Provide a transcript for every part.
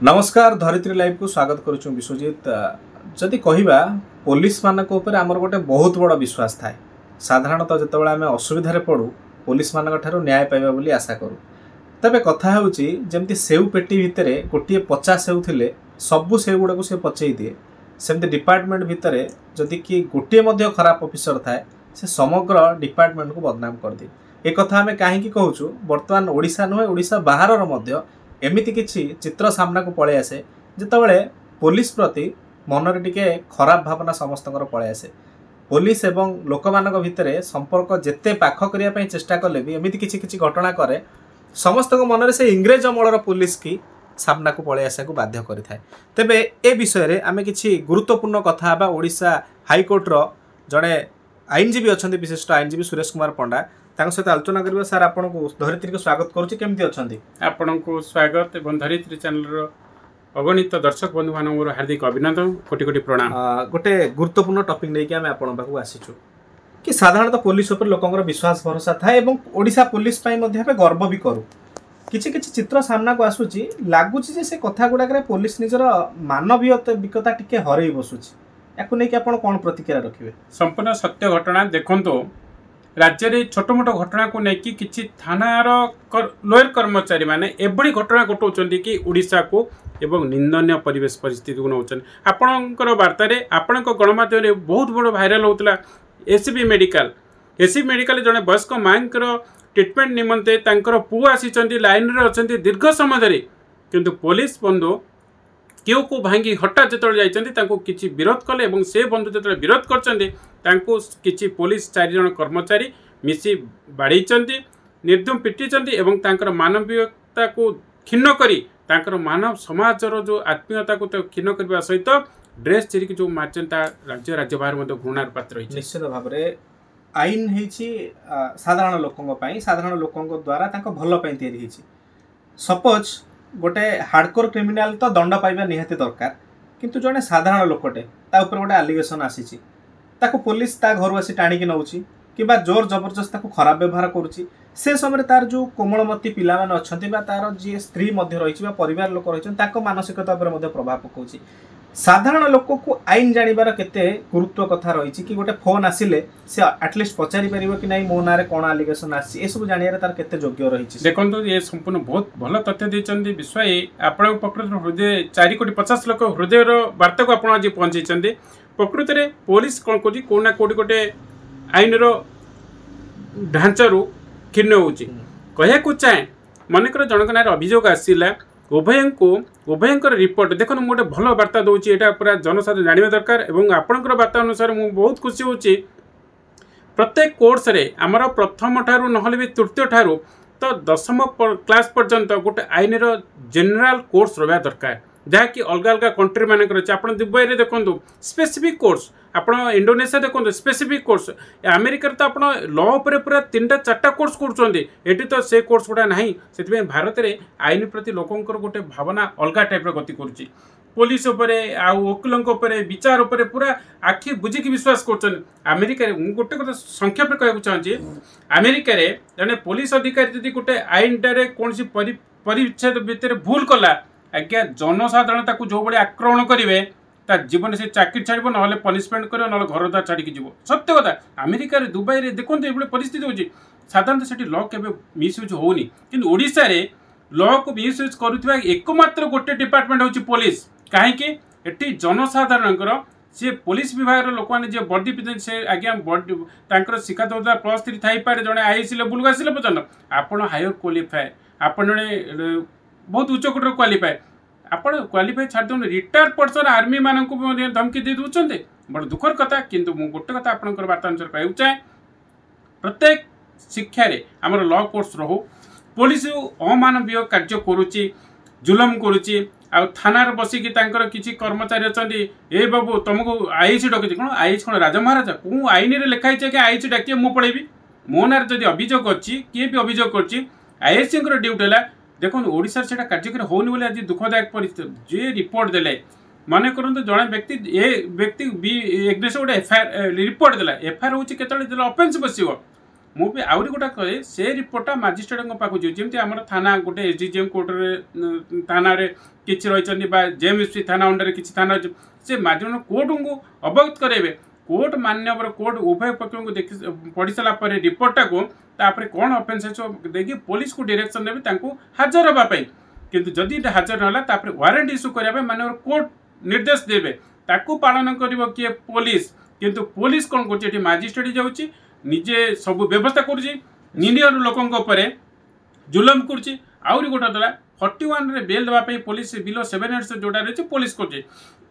नमस्कार धरित्री लाइव को स्वागत करुछु विश्वजीत। जदि कहवा पुलिस मानक ऊपर आमर गोटे बहुत बड़ विश्वास थाए। साधारणतः जितेबाला आम असुविधा पड़ू पुलिस मानक ठारू न्याय पाइबा बोली आशा करूँ। तबे कथा होउची जेमती सेव पेटी भितर गोटे 50 सेव थिले सबु सेव गुड़ा को से पचई दिए, सेमती डिपार्टमेंट भितर जदि कि गोटे मध्य खराब ऑफिसर थाए से समग्र डिपार्टमेंट को बदनाम कर दिए। एक कथा आम कहीं कहूँ बर्तमान ओडिशा नुहे ओडिशा बाहर एमिति किछि चित्र सामना को पळे आसे जितेबाला पुलिस प्रति मनरे टिके खराब भावना समस्त पळे आसे। पुलिस एवं लोक मानक भितर संपर्क जेते पाख करिया पई चेष्टा कले भी एमिति किछि किछि घटना करे समस्त मनरे से इंग्रेज अमलर पुलिस की सामना को पळे आसे को बाध्य करिथाय। तेबे ए विषय रे आमे किछि गुरुत्वपूर्ण कथा बा ओडिशा हाईकोर्ट रो जड़े आईनजीवी अछंती विशिष्ट आईनजीवी सुरेश कुमार पंडा सहित आलोचना करिबा। सर आपन को धरित्री को स्वागत करूछि, केमती अछंती? आपन को स्वागत एवं धरित्री चैनल रो अगणित दर्शक बंधु मान मोर हार्दिक अभिनंदन, कोटि कोटि प्रणाम। गोटे गुरुत्वपूर्ण टॉपिक नै कि आमे आपन पाखु आसीछु कि साधारणतः पुलिस ऊपर लोकंकर विश्वास भरोसा थाए एवं ओडिशा पुलिस पई मध्ये हमें गर्व भी करू। किछि किछि चित्र सामना को आसुछि लागुछि जे से कथा गुडा करे पुलिस निजर मानवीयता टिके हरई बसुछि। याकु नै कि आपन कोन प्रतिक्रिया रखिबे? संपूर्ण सत्य घटना देखंतो राज्य रे छोट मोट घटना को लेकिन किसी थानार लोयर कर्मचारी माने एभली घटना घटाऊँ कि ओडिशा को एवं निंदनीय परिवेश परिस्थिति को नौचन। आपणकर वार्ता आपण गणमाध्यम बहुत बड़ भाइराल होता एसीबी मेडिकल जड़े वयस्क माँकर ट्रिटमेंट निमंते पुआ आसी लाइन रे अच्छा दीर्घ समय धरी किंतु पुलिस बंधु क्यों को भांगी हठात जो किसी विरोध कले और से बंधु जो विरोध कर पुलिस 4 जन कर्मचारी मिसी बाड़ी निर्दम पिटी और मानवीयता को क्षीण कर मानव समाज जो आत्मीयता को क्षीण करने सहित ड्रेस चिरिक जो मार्चन राज्य राज्य बाहर घृणार पात्र निश्चित भाव में आईन साधारण लोकों साधारण लोकों द्वारा भल या सपोज गोटे हार्डकोर क्रिमिनाल तो दंड पाइबा निहाती दरकार किंतु जड़े साधारण लोकटे गोटे आलिगेसन आसी पुलिस ता घर आसी टाणिकी नौची कि जोर जबरदस्त खराब व्यवहार करुच्ची से समय तार जो कोमलमती पिला माने अछंती बा तार जी स्त्री मध्य रही परिवार लोक रही मानसिकता पर प्रभाव पकाउची। साधारण लोक को आईन जानिबार केते गुरुत्व कथा रही कि गोटे फोन आसिले से एटलिस्ट पचारि परिबो कि नहीं मो नारे कोन एलिगेशन आसी ए सब जानियारे तार केते योग्य रही। देखंतु ये संपूर्ण बहुत भल तथ्य देचंदी विश्वाई आपण प्रकृत हृदय 4 कोटी 50 लाख हृदय वार्ता को आपण आज पहुंचैचंदी। प्रकृत रे पुलिस कोन कोजी कोना कोडी गोटे आईन रो ढांचारू क्षीण होउची कहया को चाहे मनकर जनक नारे अभियोग आसीला उभयंकर रिपोर्ट देखो गोटे भल वार्ता दूसरी यहाँ पूरा जनसाधारण जानवा दरकार और आपणकर वार्ता अनुसार मुझे बहुत खुशी होची प्रत्येक कोर्स रे आमर प्रथम ठारू नहले भी तृतीय ठारू तो 10वीं क्लास पर्यंत गोटे आईन रो जनरल कोर्स रहा दरकार जहाँकि अलग अलग कंट्री मानक अच्छे। आप दुबई में देखो स्पेसिफिक कोर्स, आप इंडोनेशिया देखो स्पेसिफिक कोर्स, अमेरिका तो आप लॉ पर पूरा 3-4 कोर्स कर तो से कोर्स गुड़ा ना से भारत में आईन प्रति लोकंर गोटे भावना अलग टाइप गति करुच्ची। पुलिस वकिलों विचार पूरा आखि बुझिकी विश्वास कर गोटे कथा संक्षेप कहूँ चाहिए अमेरिका जड़े पुलिस अधिकारी जब गोटे आईन टारे कौन परिच्छेद भितर भूल कला आज्ञा जनसाधारण जो भाई आक्रमण करेंगे जीवन से चाकरी छाड़ ना पनिशमेंट कर ना घर द्वार छाड़ी जीव। सत्य कथा अमेरिका दुबई में देखो ये परिस्थिति होची साधारणतः से लॉ के मिसयूज होनी कि ओडिशा रे लॉ को मिसयूज करुवा एकमात्र गोटे डिपार्टमेंट होची पुलिस। कहीं जनसाधारण सी पुलिस विभाग लोक मैंने बर्दी पिंधे से आज्ञा बर्दी शिक्षा दौरा +3 थी जड़े आईएसी लेवल आसिले पर्यटन आप हायर क्वालिफाए आप जड़े बहुत उच्च कोटर क्वालिफाए आप क्वालिफाए छाड़ दौन रिटायर पर्सन आर्मी मान धमकी दे दूसरे बड़ दुखर कथा। किंतु मुझे गोटे कथा आपंकर वार्ता अनुसार कहूँ चाहे प्रत्येक शिक्षा आम लॉ कोर्स रो पुलिस अमानवीय कार्य करुच्ची जुलम करुच्ची थाना बसिकी किसी कर्मचारी अच्छा ए बाबू तुमको आईसी डक कौन आईसी कौन राजा महाराजा कौन आईन में लिखाई कि आईसी डाकिए मुझे पढ़ेबी मो ना जब अभियोग अच्छी किए भी अभियोग करसी ड्यूटी है देखो ओडिशा से कार्यक्रम होनी बोले आज दुखदायक परिस्थिति जे रिपोर्ट देले मन करते जड़े व्यक्ति ए व्यक्ति बी एग्नेस गोटे एफआईआर रिपोर्ट देला एफआईआर हूँ केतले ऑफेंस बस ମୁଁ ବି ଆହୁରି ଗୋଟେ କହେ ସେ ରିପୋର୍ଟଟା ମାଜିଷ୍ଟ୍ରେଟଙ୍କ ପାଖକୁ ଯିବ। ଯେମିତି ଆମର ଥାନା ଗୋଟେ ଏସଡିଜିଏମ୍ କୋର୍ଟରେ ଥାନାରେ କିଛି ରହିଛନ୍ତି ବା ଜେଏମଏସପି ଥାନା ଅଣ୍ଡରରେ କିଛି ଥାନା ଅଛି, ସେ ମାଜିଷ୍ଟ୍ରେଟ କୋର୍ଟଙ୍କୁ ଅବଗତ କରାଇବେ। କୋର୍ଟ ମାନ୍ୟବର କୋର୍ଟ ଉଭୟ ପକ୍ଷଙ୍କୁ ଦେଖି ପଢ଼ି ସାରିଲା ପରେ ରିପୋର୍ଟଟାକୁ ତାପରେ କ'ଣ ଅଫେନ୍ସ ଅଛି ଦେଇକି ପୋଲିସକୁ ଡିରେକ୍ସନ୍ ଦେବେ ତାଙ୍କୁ ହାଜର ହେବା ପାଇଁ। କିନ୍ତୁ ଯଦି ହାଜର ନହେଲା ତାପରେ ୱାରେଣ୍ଟ ଇସ୍ୟୁ କରିବା ପାଇଁ ମାନ୍ୟବର କୋର୍ଟ ନିର୍ଦ୍ଦେଶ ଦେବେ, ତାକୁ ପାଳନ କରିବ କିଏ? ପୋଲିସ। କିନ୍ତୁ ପୋଲିସ କ'ଣ କରୁଛି? ଏଠି ମାଜିଷ୍ଟ୍ରେଟ ଯାଉଛି ନିଜେ ସବୁ ବ୍ୟବସ୍ଥା କରୁଛି, ନିରୀହ ଲୋକଙ୍କ ଉପରେ ଜୁଲମ କରୁଛି। ଆହୁରି ଗୋଟେ ଦେଲା 41ରେ ବେଲ୍ ଦେବା ପାଇଁ ପୋଲିସ ବିଲୋ 7 years ଯୋଉଟା ରହିଛି ପୋଲିସ କରୁଛି।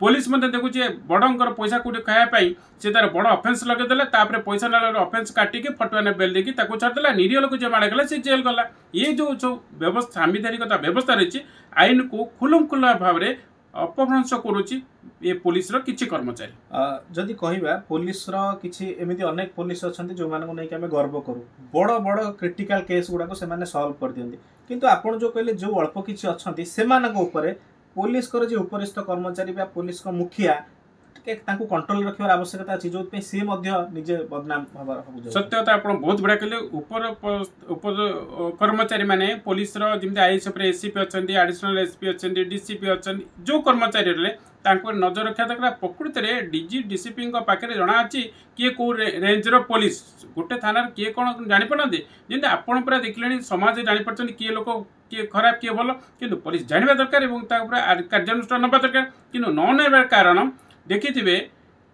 ପୋଲିସ ମଧ୍ୟ ଦେଖୁଛି ବଡ଼ଙ୍କର ପଇସା କୋଉଠି ଖାଇବା ପାଇଁ ସେ ତାର ବଡ଼ ଅଫେନ୍ସ ଲଗେଇଦେଲା, ତାପରେ ପଇସା ନେଲା ଅଫେନ୍ସ କାଟିକି 41 ବେଲ୍ ଦେଇକି ତାକୁ ଛାଡ଼ିଦେଲା। ନିରୀହ ଲୋକ ଯିଏ ମାଡ଼ କଲା ସେ ଜେଲ୍ ଗଲା। ଏ ଯେଉଁ ସବୁ ବ୍ୟବସ୍ଥା ସାମ୍ବିଧାନିକତା ବ୍ୟବସ୍ଥା ରହିଛି ଆଇନକୁ ଖୁଲମଖୁଲା ଭାବରେ ଅପଭ୍ରଂଶ କରୁଛି ଏ ପୋଲିସର କିଛି କର୍ମଚାରୀ। ଯଦି କହିବା ପୋଲିସର କିଛି ଏମିତି ଅନେକ ପୋଲିସ ଅଛନ୍ତି ଯେଉଁମାନଙ୍କୁ ନେଇକି ଆମେ ଗର୍ବ କରୁ, ବଡ଼ ବଡ଼ କ୍ରିଟିକାଲ କେସ୍ ଗୁଡ଼ାକ ସେମାନେ ସଲ୍ଭ କରିଦିଅନ୍ତି। କିନ୍ତୁ ଆପଣ ଯେଉଁ କହିଲେ ଯେଉଁ ଅଳ୍ପ କିଛି ଅଛନ୍ତି ସେମାନଙ୍କ ଉପରେ ପୋଲିସର ଯେ ଉପରିସ୍ଥ କର୍ମଚାରୀ ବା ପୋଲିସର ମୁଖିଆ ଟିକେ ତାଙ୍କୁ କଣ୍ଟ୍ରୋଲ ରଖିବାର ଆବଶ୍ୟକତା ଅଛି, ଯେଉଁଥିପାଇଁ ସିଏ ମଧ୍ୟ ନିଜେ ବଦନାମ ହେବାର ହେଉଛି। ସତ୍ୟ କଥା ଆପଣ ବହୁତ ବଢ଼ିଆ କହିଲେ। ଉପର କର୍ମଚାରୀ ମାନେ ପୋଲିସର ଯେମିତି ଆଇଏଏସ୍ଏଫ୍ରେ ଏସିପି ଅଛନ୍ତି, ଆଡିସନାଲ ଏସିପି ଅଛନ୍ତି, ଡିସିପି ଅଛନ୍ତି, ଯେଉଁ କର୍ମଚାରୀ ରହିଲେ ତାଙ୍କ ନଜର ରଖିବା ଦରକାର। ପ୍ରକୃତରେ ଡିଜି ଡିସିପିଙ୍କ ପାଖରେ ଜଣାଅଛି କିଏ କେଉଁ ରେଞ୍ଜର ପୋଲିସ, ଗୋଟେ ଥାନାରେ କିଏ କ'ଣ ଜାଣିପାରୁନାହାନ୍ତି। ଯେମିତି ଆପଣ ପୁରା ଦେଖିଲେଣି ସମାଜରେ ଜାଣିପାରୁଛନ୍ତି କିଏ ଲୋକ କିଏ ଖରାପ କିଏ ଭଲ, କିନ୍ତୁ ପୋଲିସ ଜାଣିବା ଦରକାର ଏବଂ ତା ଉପରେ କାର୍ଯ୍ୟାନୁଷ୍ଠାନ ନେବା ଦରକାର। କିନ୍ତୁ ନ ନେବାର କାରଣ ଦେଖିଥିବେ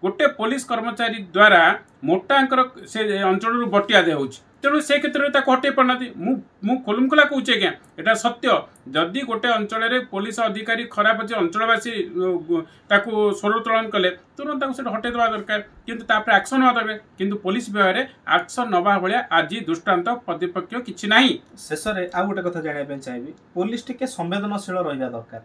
ଗୋଟେ ପୋଲିସ କର୍ମଚାରୀ ଦ୍ୱାରା ମୋଟାଙ୍କର ସେ ଅଞ୍ଚଳରୁ ବଟିଆ ଦିଆହେଉଛି, ତେଣୁ ସେ କ୍ଷେତ୍ରରେ ତାକୁ ହଟେଇ ପାରୁନାହାନ୍ତି। ମୁଁ ଖୋଲମଖୋଲା କହୁଛି ଆଜ୍ଞା, ଏଇଟା ସତ୍ୟ। ଯଦି ଗୋଟେ ଅଞ୍ଚଳରେ ପୋଲିସ ଅଧିକାରୀ ଖରାପ ଅଛି, ଅଞ୍ଚଳବାସୀ ତାକୁ ସ୍ୱରୋତ୍ତୋଳନ କଲେ ତୁରନ୍ତ ତାକୁ ସେଟା ହଟେଇ ଦେବା ଦରକାର, କିନ୍ତୁ ତାପରେ ଆକ୍ସନ୍ ନେବା ଦରକାର। କିନ୍ତୁ ପୋଲିସ ବିଭାଗରେ ଆକ୍ସନ୍ ନେବା ଭଳିଆ ଆଜି ଦୃଷ୍ଟାନ୍ତ ପ୍ରତିପକ୍ଷ କିଛି ନାହିଁ। ଶେଷରେ ଆଉ ଗୋଟେ କଥା ଜାଣିବା ପାଇଁ ଚାହିଁବି, ପୋଲିସ ଟିକେ ସମ୍ବେଦନଶୀଳ ରହିବା ଦରକାର।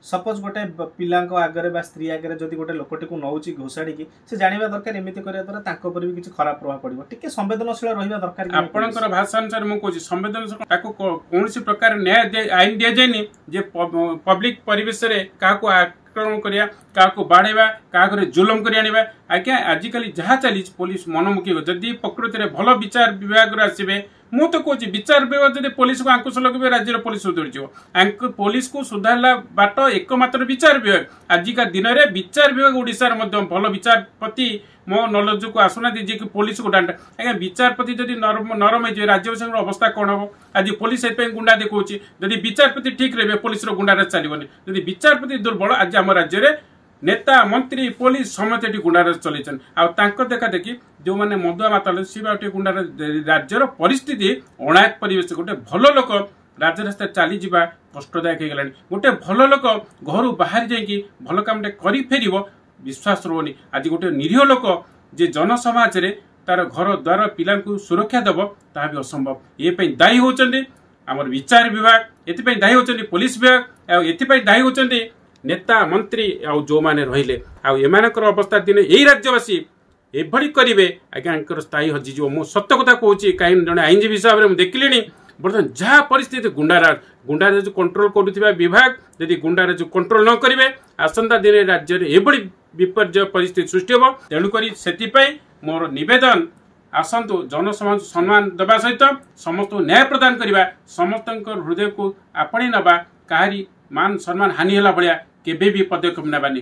ସପୋଜ ଗୋଟେ ପିଲାଙ୍କ ଆଗରେ ବା ସ୍ତ୍ରୀ ଆଗରେ ଯଦି ଗୋଟେ ଲୋକଟିକୁ ନେଉଛି ଘୋଷାଡ଼ିକି, ସେ ଜାଣିବା ଦରକାର ଏମିତି କରିବା ଦ୍ୱାରା ତାଙ୍କ ଉପରେ ବି କିଛି ଖରାପ ପ୍ରଭାବ ପଡ଼ିବ। ଟିକେ ସମ୍ବେଦନଶୀଳ ରହିବା ଦରକାର। ଆପଣଙ୍କର ଭାଷା ଅନୁସାରେ ମୁଁ କହୁଛି ସମ୍ବେଦନଶୀଳ, ତାକୁ କୌଣସି ପ୍ରକାର ନ୍ୟାୟ ଆଇନ ଦିଆଯାଇନି ଯେ ପବ୍ଲିକ ପରିବେଶରେ କାହାକୁ ଆକ୍ରମଣ କରିବା, କାହାକୁ ବାଡ଼େଇବା, କାହା ଘରେ ଜୁଲମ କରି ଆଣିବା। ଆଜ୍ଞା ଆଜିକାଲି ଯାହା ଚାଲିଛି ପୋଲିସ ମନମୁଖୀ। ଯଦି ପ୍ରକୃତିରେ ଭଲ ବିଚାର ବିଭାଗରୁ ଆସିବେ, ମୁଁ ତ କହୁଛି ବିଚାର ବିଭାଗ ଯଦି ପୋଲିସକୁ ଆଙ୍କୁଶ ଲଗେଇବେ ରାଜ୍ୟର ପୋଲିସ ସୁଧୁରିଯିବ। ପୋଲିସକୁ ସୁଧାରିଲା ବାଟ एकमात्र विचार विभाग। आजिका दिन में विचार विभाग ओडिशार मध्य भल विचारपति मो नलेज को आसुना जी पुलिस को डांटा आज्ञा विचारपति जदि नरम हो राज्यवासी अवस्था कौन हम। आज पुलिस गुंडा देखा जदि विचारपति ठीक रहे पुलिस गुंडाराज चलनी। जदि विचारपति दुर्बल आज आम राज्य में नेता मंत्री पुलिस समस्त ये गुंडाराज चलैन। आंक देखा देखी जो मैंने मदुआ माता सी गुंडाराज राज्यर परिस्थिति अणायत परिवेश गोटे भल लोक राजरास्ता चली जावा कष्टदायक हो गलानी। गोटे भल लोक घर बाहर जाकि भल काम कर फेर विश्वास रोनी। आज गोटे निरीह लोक जे जनसमाज रे तार घर द्वार पिला सुरक्षा दब ताहा भी असंभव। ये दायी होचंदी आमर विचार विभाग, एथिपाई दायी होचंदी पुलिस विभाग, एथिपाई दायी होचंदी नेता मंत्री जो माने रहिले। एमानकर अवस्था दिन यही राज्यवासी एभली करेंगे आज्ञा स्थायी हजिज। मु सत्य कथा कहूँ कहीं जड़े आईनजीवी हिसाब से देखिली बर्तमान जहाँ परिस्थिति गुंडाराज कंट्रोल करुवा विभाग यदि गुंडाराज कंट्रोल न करेंगे आसंता दिन राज्य में एभली विपर्य परिस्थिति सृष्टि हम। तेणुक से मोर निवेदन आसतु जनसमाज सम्मान देवा सहित समस्त न्याय प्रदान करवा, समस्त हृदय को आपणी नवा, कहारी मान सम्मान हानि है भाया केबे भी पदक्षेप नेबानी।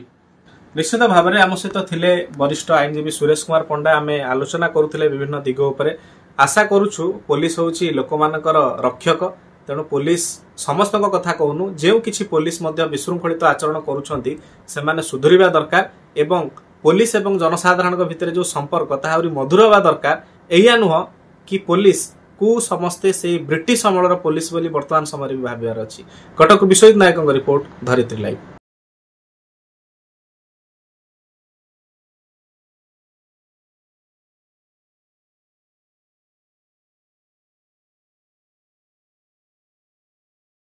निश्चित भाव में आम सहित थिले वरिष्ठ आईनजीवी सुरेश कुमार पंडा। आम आलोचना करुले विभिन्न दिग उपरे। आशा करुछु पुलिस होची लोक मानकर रक्षक, तेणु पुलिस समस्त कथा कहूनु जो किछि पुलिस मध्य विशृंखलित आचरण करुछंती सेमाने सुधरिबा दरकार एवं पुलिस एवं जनसाधारण भितर जो संपर्क ताहा मधुर होगा दरकार। एया नुह कि पुलिस को समस्ते से ब्रिटिश अमलर पुलिस बोली वर्तमान समय भाविबार अछि। कटक विश्वजित नायक रिपोर्ट, धरित्री लाइव।